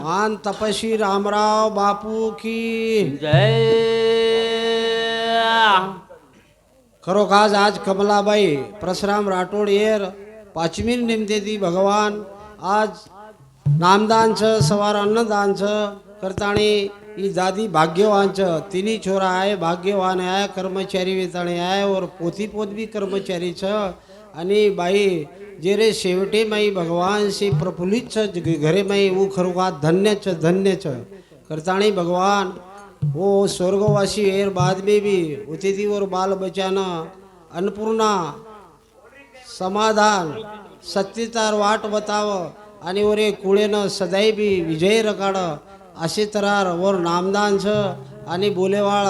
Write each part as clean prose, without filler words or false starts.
मान तपस्वी रामराव बापू की जय. खरो खास आज कमलाबाई परशुराम राठोड येर पाचवी निमतेती भगवान आज नामदानचं सवार अन्नदानचं करताणी ही दादी भाग्यवानचं तिन्ही छोरा आहे भाग्यवान आहे कर्मचारी वेताणी आहे और पोथी पोत भी कर्मचारी छ आणि बाई जे रे शेवटे माई भगवान से प्रफुल्लित छ घरे माई वो खरो का धन्य छ करताणी भगवान वो स्वर्गवासी एर बाद में भी उतिथि और बाल बचाना अन्नपूर्णा समाधान सत्यतार वाट बताव आणि वरे कुळेनं सदाई बी विजय रकाड असे तरार वर नामदान छ आणि बोलेवाळ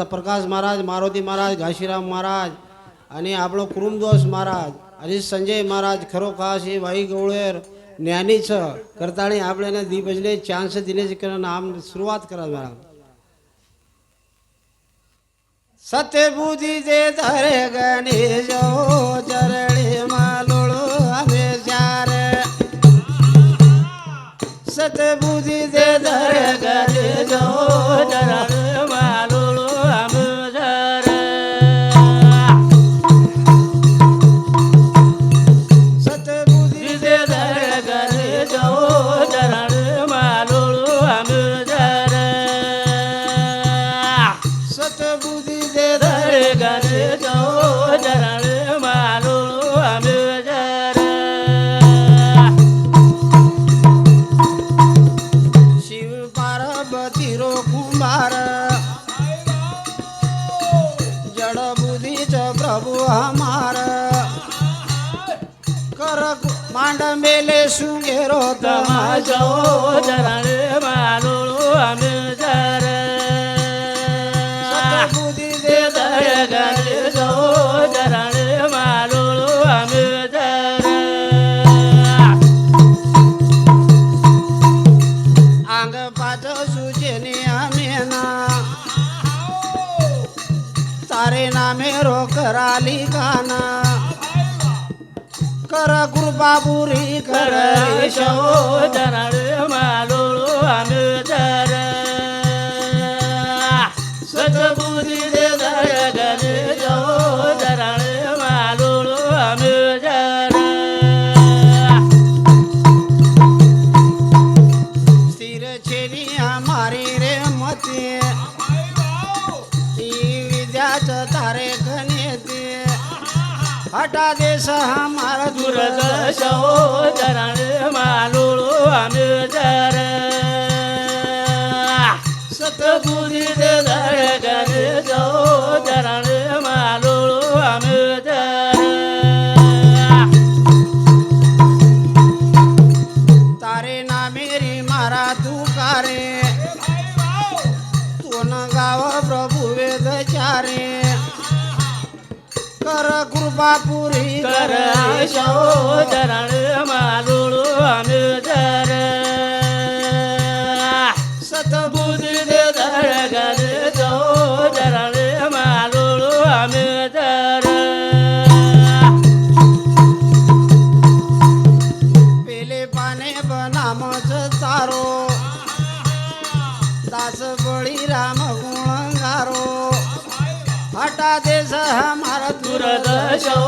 प्रकाश महाराज मारुती महाराज घाशीराम महाराज आणि आपलं कुरुमदोस महाराज आणि संजय महाराज खरो खास हे भाई गवळेर ज्ञानीच करताणी आपल्याला दी बजले चान्स दिण्याचे नाम सुरुवात करा महाराज सत्यबुद्धि दे धरे गणेश चरणी मालोळो आम्ही चारे सत्यबुद्धि दे धरे गणेश चरण मालुळो आमजार. सत्यबुद्धि दे धरे गणेश चरण मालुळो आमजार. सत्यबुद्धि दे धरे गणेश चरण मालुळो आमजार. शिव पार्वती रो कुंभार जड़ बुद्धीच प्रभु हमार कर मांड मेले सुंगेरो तमाशो तमाशो चरण मालुळो आमजार. सत्यबुद्धि दे धरे गणेश चरण मालुळो आमजार. अंग पाच सुचेने आमेना तारे नामे रो कराली गाना कर कृपा पुरी कर शो चरण मालुळो आमजार. सतबुद्धी दे धरे गणेश चरण मालुळो आमजार. स्थिर छेनी हमारी रे मती विद्याच तारे गणेती हटा देश हमारा दुर्दशो चरण मालुळो आमजार. सतबुद्धी दे धरे गणेश चरण मालुळो आमजार. तारे ना मेरी मारा तुकारे तोन गाव प्रभु वेद चारे कर कृपा पुरी कर शो चरण मालुळो आमजार. सतबुद्धी दे धरे गणेश चरण मालुळो आमजार. पेले पाने बनामच तारो दास बळी राम गुणगारो हटा देश हमारा दुर्दशो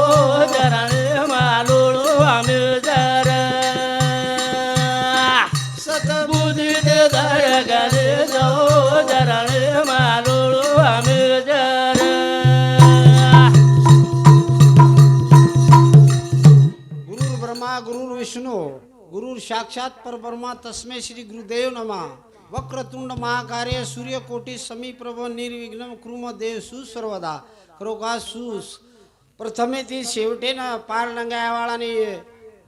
चरण मालुळो आमजार. सतबुद्धी दे धरे गणेश चरण मालुळो आमजार. गुरुर ब्रह्मा गुरुर विष्णू गुरुर साक्षात परब्रह्मा तस्मै श्री गुरुदेव नमः वक्रतुंड महाकार्य सूर्यकोटी समीप्रभ निर्विघ्न कुर्म देव सुसर्वदा खरोखा सुस प्रथमे ती शेवटेनं पार लंगायवाळाने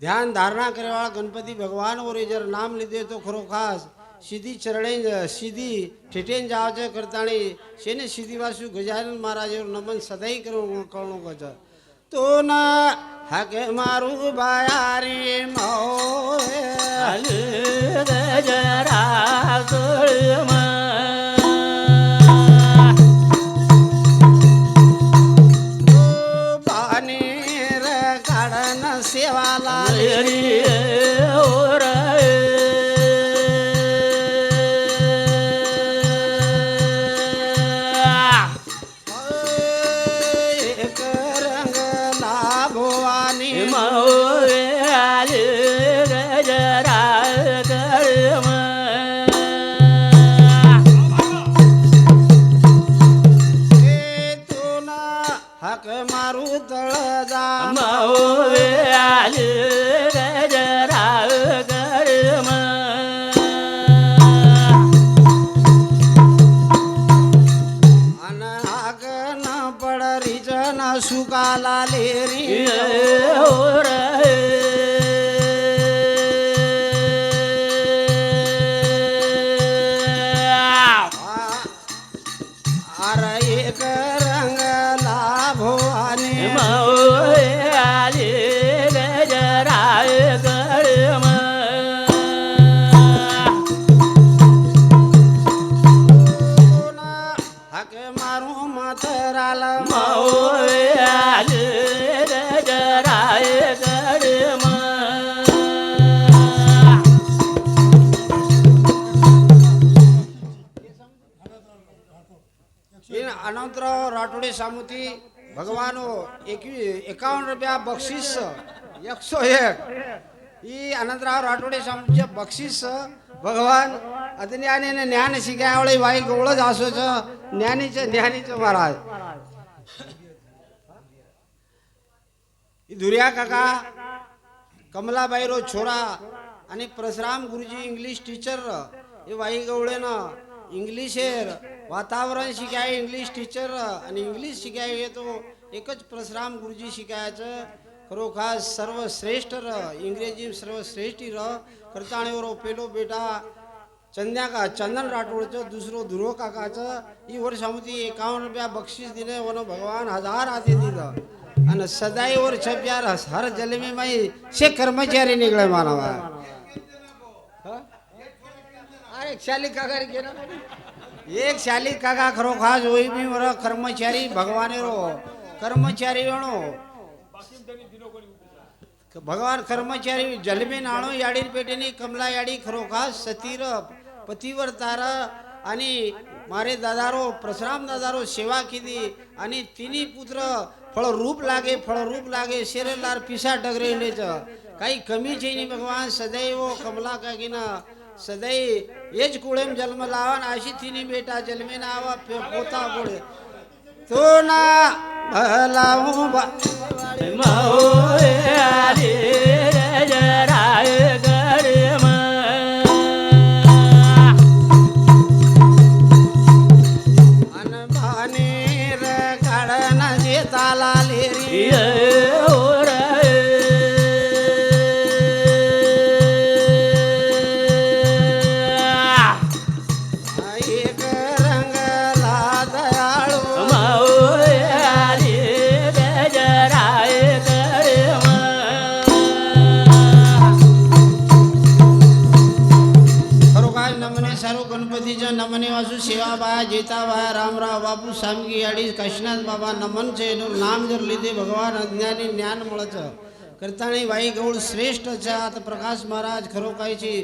ध्यान धारणा करेवाळा गणपती भगवान वर जर नाम लिधे तो खरो खास सीधी चरणे सीधी ठेठेन जावचे करताणी शेने सीधी वासू गजानन महाराजवर नमन सदाई करू कळणो गज तो ना हके मारू बायारी मोहे जरा पाणी रे काढन सेवाला रे ओ जरा कर्म ए तू ना हाक मारू तळ जा मौवे आले जरा कर्म अन हाक न पडरीच न सुकाला लेरी हो रे अरे एक रंगला भवानी मौवे आले जरा कर्म हक मारू मातराला मौवे आले जरा कर्म इन अनंतराव राठोडे सामुती भगवानो 51 रुपया बक्षीस 101 ही अनंतराव राठोडे सामुचे बक्षीस भगवान अज्ञानीने ज्ञान शिकावळे वाई गवळच असोच ज्ञानीचे महाराज ही धुर्या काका कमलाबाई रो छोरा आणि परशुराम गुरुजी इंग्लिश टीचर हे वाई गवळेनं इंग्लिशेर वातावरण शिकाय इंग्लिश टीचर आणि इंग्लिश शिकाय येतो एकच परशुराम गुरुजी शिकायचं खरोखास सर्वश्रेष्ठ इंग्रजी सर्वश्रेष्ठ करताणीवर पेलो बेटा चंदन राठोडचं दुसरं ध्रुव काकाचं ही वर्षामध्ये 51 रुपया बक्षीस दिले वन भगवान 1000 आते दिलं आणि सदाईवर छप्यार हर जन्मी माई से कर्मचारी निघले मानवा अरे शालिक काका रे ना एक शालिक काका खरोखास होई मी वर कर्मचारी भगवाने रो कर्मचारी वेणो भगवान कर्मचारी जलमे नाणो याडी पेटेनी कमला याडी खरोखास सतीर पतीवर तार आणि मारे दादारो परशुराम दादारो सेवा केली आणि तिन्ही पुत्र फळरूप लागे शेरेलार पिसा डगरे इंडेचं काही कमी नाही भगवान सदैव कमला काकीना सदै एज कुळेम जन्म लावन अशी तिन्ही बेटा जन्मे नावा पोता गोळे तो ना भलाऊ मौवे आले जरा कर्म अनभानेर काढण जेताला लेरी हो रे एक रंगला दयाळू मौवे आले जरा कर्म खरोखर नमने सर्व गणपतीच्या नमने वासू सेवाबाया जेताबाया रामराव बापू सामगी अडी काशीनाथ बाबा नमन छे नाम जर लिधे भगवान अज्ञानी ज्ञान મળच करताणी वाई गौड श्रेष्ठ छ आता प्रकाश महाराज खरोकायची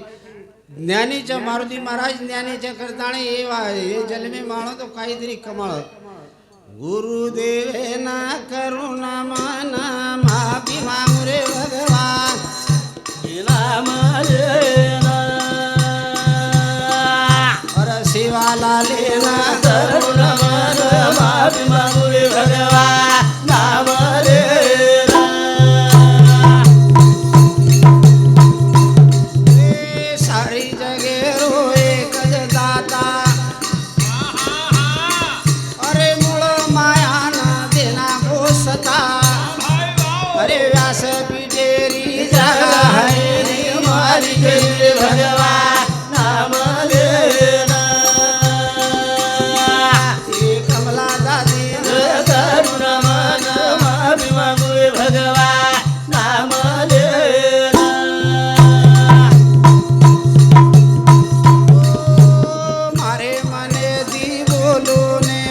ज्ञानीच्या मारुती महाराज ज्ञानीच्या करताणी हे जन्मे माणो तो काहीतरी कमाळ गुरुदेवे ना करुणा माना माफी मागू रे भगवान नाम लेना अरे शिवाला लेना करुण मन माफी मागू रे भगवान नाम लेना सारी जगे रो एक दाता अरे मूळ माया ना देना गोसता अरे व्यास पिटेरी जगा हरी मारी रे भगवान नाम लेना हे कमला दादी करुण मन माफी मागू रे भगवान नाम लेना मारे मने दी बोलो ने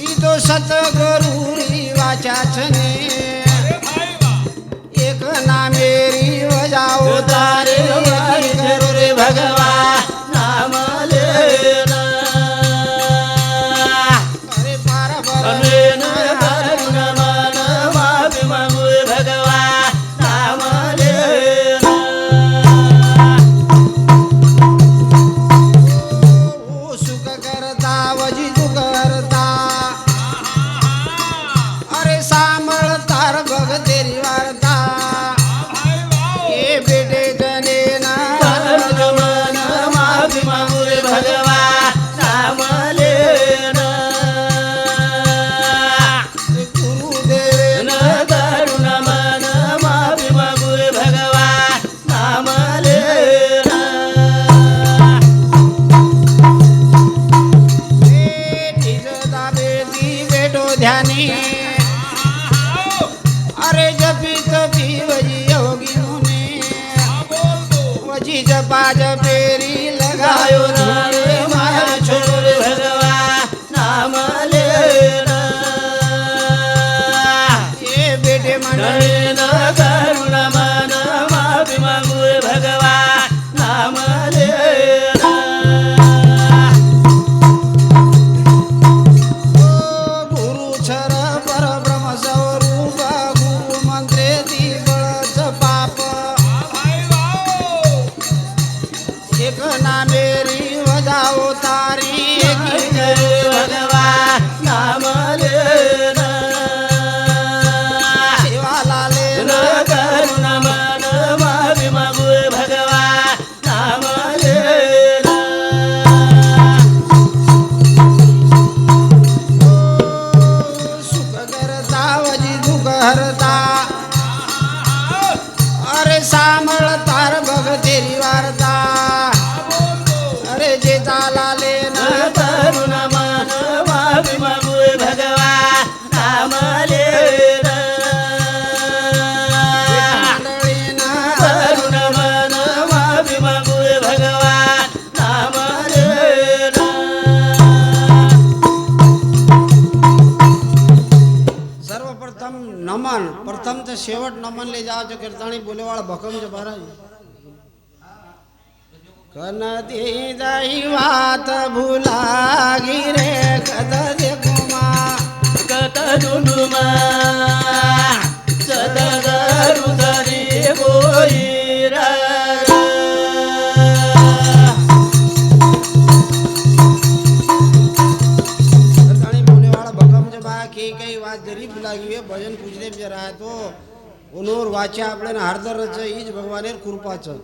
ई तो सतगुरुरी वाचा छने एक ना मेरी वजाओ ईज पाज फेरी गायो लगायो रे माया छोर भगवा नाम लेना ये बेटे मंडळी नयन करुण मन माफी मागू भगवा नाम लेना गुरु छर परब्रह्म स्वरूप गुरु मंत्रे दिवळच पाप एक नामेरी वजाओ तारी एकी जय भगवा नाम लेना सेवाला लेना करुण मन माफी मागू भगवा नाम लेना सुख करता वजी दुख हरता अरे सांभळ तार भगतेरी वारता अरे जे चाला लेना करुण मन माफी मागू भगवा नाम लेना मंडळीना करुण मन माफी मागू भगवा नाम लेना सर्वप्रथम नमन प्रथम तो शेवट नमन ले जाओ जो कीर्तनी बोलेवाड़ भकम जो महाराज कन दी दही बात भुला गिरे कद देखो माँ कत दुनुमा सदगरु धरी बोईरा कीर्तनी बोलेवाड़ भकम जो बा की कई बात जरी भुला गई है भजन पूजने में जरा है तो उनोर वाचा आपले हरदर ईज भगवानेर कृपाचं